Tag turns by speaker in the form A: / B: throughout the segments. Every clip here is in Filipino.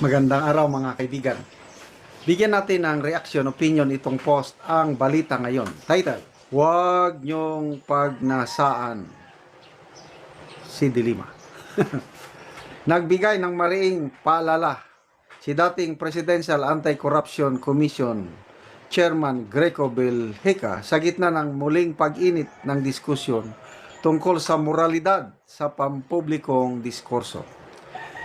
A: Magandang araw mga kaibigan. Bigyan natin ng reaction, opinion itong post ang balita ngayon. Title, Huwag niyong pagnasaan si Dilima. Nagbigay ng mariing paalala si dating Presidential Anti-Corruption Commission Chairman Greco Belhica sa gitna ng muling pag-init ng diskusyon tungkol sa moralidad sa pampublikong diskurso.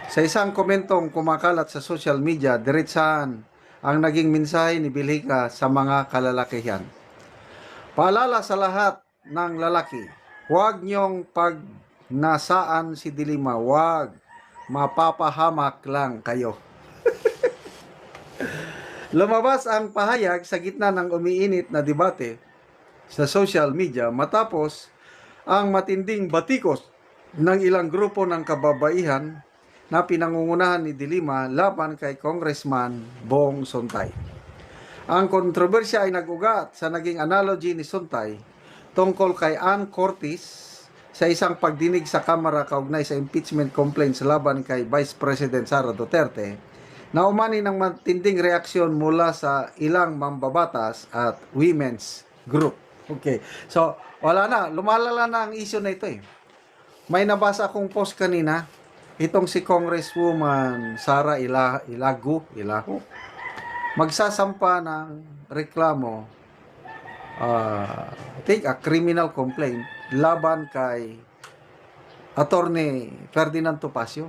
A: Sa isang komentong kumakalat sa social media, diretsahan ang naging mensahe ni Belhica sa mga kalalakihan. Paalala sa lahat ng lalaki, huwag niyong pagnasaan si Dilima, huwag, mapapahamak lang kayo. Lumabas ang pahayag sa gitna ng umiinit na debate sa social media matapos ang matinding batikos ng ilang grupo ng kababaihan na pinangungunahan ni Dilima laban kay Congressman Bong Sontay. Ang kontrobersya ay nag-ugat sa naging analogy ni Sontay tungkol kay Ann Curtis sa isang pagdinig sa Kamara kaugnay sa impeachment complaints laban kay Vice President Sara Duterte na umani ng matinding reaksyon mula sa ilang mambabatas at women's group. Okay, so wala na, lumalala na ang issue na ito eh. May nabasa akong post kanina, itong si Congresswoman Sara Ilago, magsasampa ng reklamo, I think a criminal complaint laban kay Attorney Ferdinand Topacio.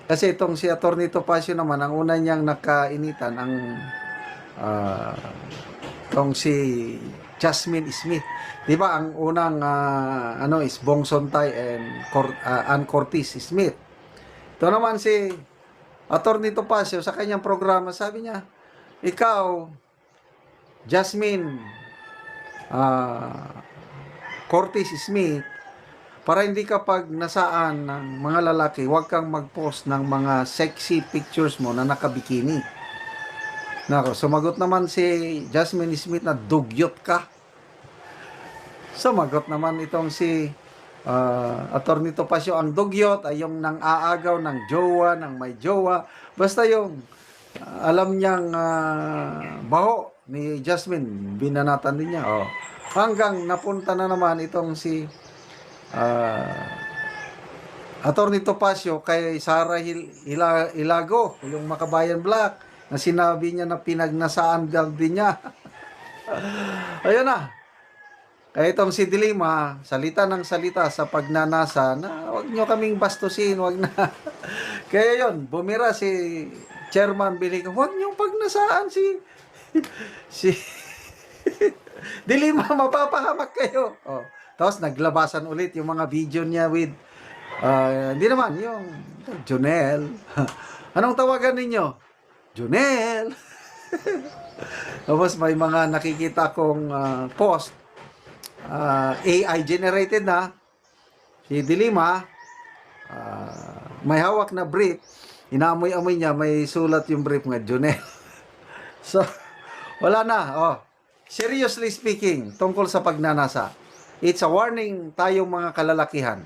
A: Kasi itong si Attorney Topacio naman, ang una niyang nakainitan ang itong si Jasmine Smith. Di ba ang unang is Bong Sontay and Ann Curtis Smith. Ito naman si Attorney Topacio sa kanyang programa, sabi niya, ikaw, Jasmine Curtis Smith, para hindi ka pagnasaan ng mga lalaki, huwag kang mag-post ng mga sexy pictures mo na nakabikini. Nako, sumagot naman si Jasmine Smith na dugyot ka. Sumagot naman itong si Attorney Topacio, ang dugyot ay yung nang aagaw ng jowa, ng may jowa. Basta yung alam niyang baho ni Jasmine, binanatan din niya. Oh. Hanggang napunta na naman itong si Attorney Topacio kay Sara Ilago, yung Makabayan Black, na sinabi niya na pinagnasaan din niya. Ayun na. Kaya itong si Dilima, salita ng salita sa pagnanasa na huwag nyo kaming bastusin, huwag na. Kaya yun, bumira si Chairman Belhica, huwag nyo pagnasaan si Dilima, mapapahamak kayo. Oh. Tapos naglabasan ulit yung mga video niya with, hindi naman, yung Jonel. Anong tawagan ninyo? Jonel. Tapos may mga nakikita kong post, AI generated na, si Dilima, may hawak na brief, inamoy-amoy niya, may sulat yung brief nga, Jonel. So, wala na. Oh. Seriously speaking, tungkol sa pagnanasa, it's a warning tayong mga kalalakihan.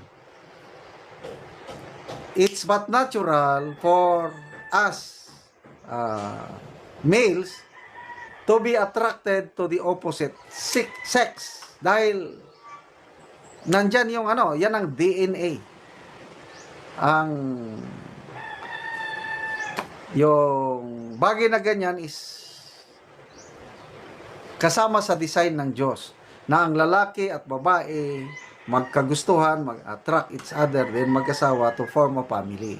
A: It's but natural for us, males, to be attracted to the opposite sex. Dahil nandyan yung yan ang DNA. Yung bagay na ganyan is kasama sa design ng Diyos na ang lalaki at babae magkagustuhan, mag-attract each other, then mag-asawa to form a family.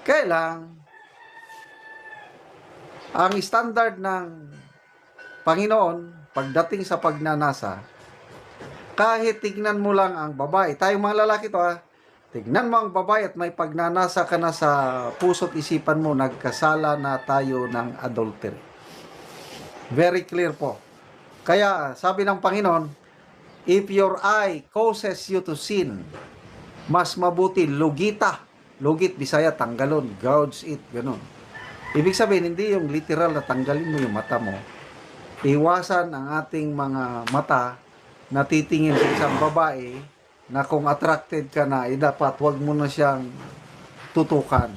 A: Kaya lang, ang standard ng Panginoon pagdating sa pagnanasa, kahit tignan mo lang ang babae, tayong mga lalaki to tignan mo ang babae at may pagnanasa ka na sa puso't isipan mo, nagkasala na tayo ng adultery. Very clear po. Kaya sabi ng Panginoon, if your eye causes you to sin, mas mabuti lugita. Lugit, Bisaya, tanggalon, gouge it, ganun. Ibig sabihin, hindi yung literal na tanggalin mo yung mata mo. Iwasan ang ating mga mata na titingin sa isang babae na kung attracted ka na, dapat wag mo na siyang tutukan.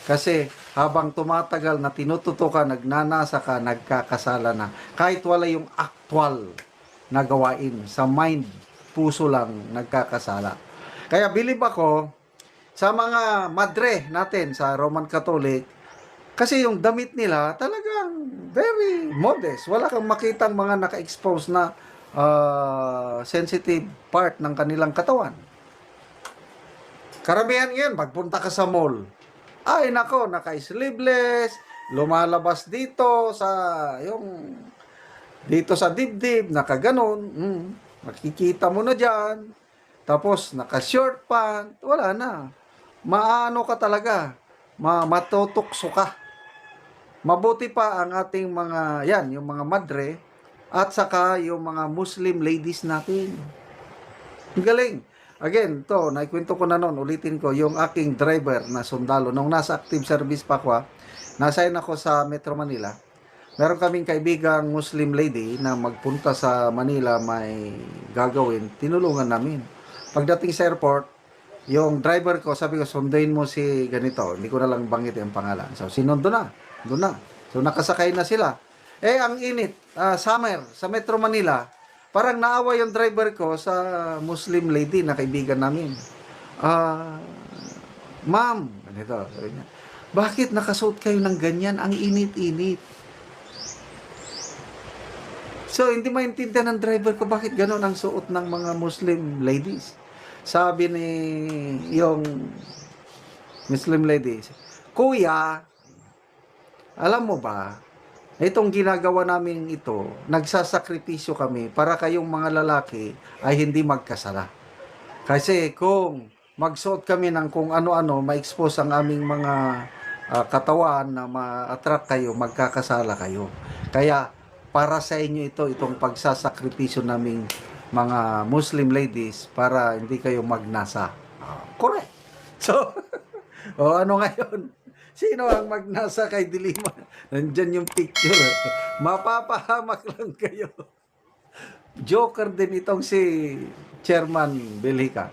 A: Kasi habang tumatagal na tinututukan, nagnanasa ka, nagkakasala na. Kahit wala yung actual na gawain, sa mind, puso lang nagkakasala. Kaya believe ako sa mga madre natin sa Roman Catholic, kasi yung damit nila talagang very modest. Wala kang makitang mga naka-expose na sensitive part ng kanilang katawan. Karamihan ngayon, pagpunta ka sa mall, ay nako, naka-sleeveless, lumalabas dito sa dibdib, nakaganon, makikita mo na dyan, tapos naka-short pant, wala na. Maano ka talaga, matutokso ka. Mabuti pa ang ating mga, yung mga madre, at saka yung mga Muslim ladies natin. Ang galing. Again, naikwento ko na noon, ulitin ko, yung aking driver na sundalo, nung nasa active service pa ako, nasign ako sa Metro Manila. Meron kaming kaibigang Muslim lady na magpunta sa Manila, may gagawin, tinulungan namin. Pagdating sa airport, yung driver ko, sabi ko, sunduin mo si ganito, hindi ko na lang banggit yung pangalan. So, sinundo na, doon na. So, nakasakay na sila. Ang init, summer, sa Metro Manila, parang naawa yung driver ko sa Muslim lady na kaibigan namin. Ma'am, ganito, sabi niya, bakit nakasuot kayo ng ganyan? Ang init-init. So, hindi maintindihan ng driver ko bakit gano'n ang suot ng mga Muslim ladies. Sabi ni yung Muslim ladies, Kuya, alam mo ba, itong ginagawa namin ito, nagsasakripisyo kami para kayong mga lalaki ay hindi magkasala. Kasi kung magsuot kami ng kung ano-ano, ma-expose ang aming mga katawan na ma-attract kayo, magkakasala kayo. Kaya para sa inyo itong pagsasakripisyo naming mga Muslim ladies para hindi kayo magnasa. Correct. So, ano ngayon? Sino ang magnasa kay Dilima? Nandyan yung picture. Mapapahamak lang kayo. Joker din itong si Chairman Belhica.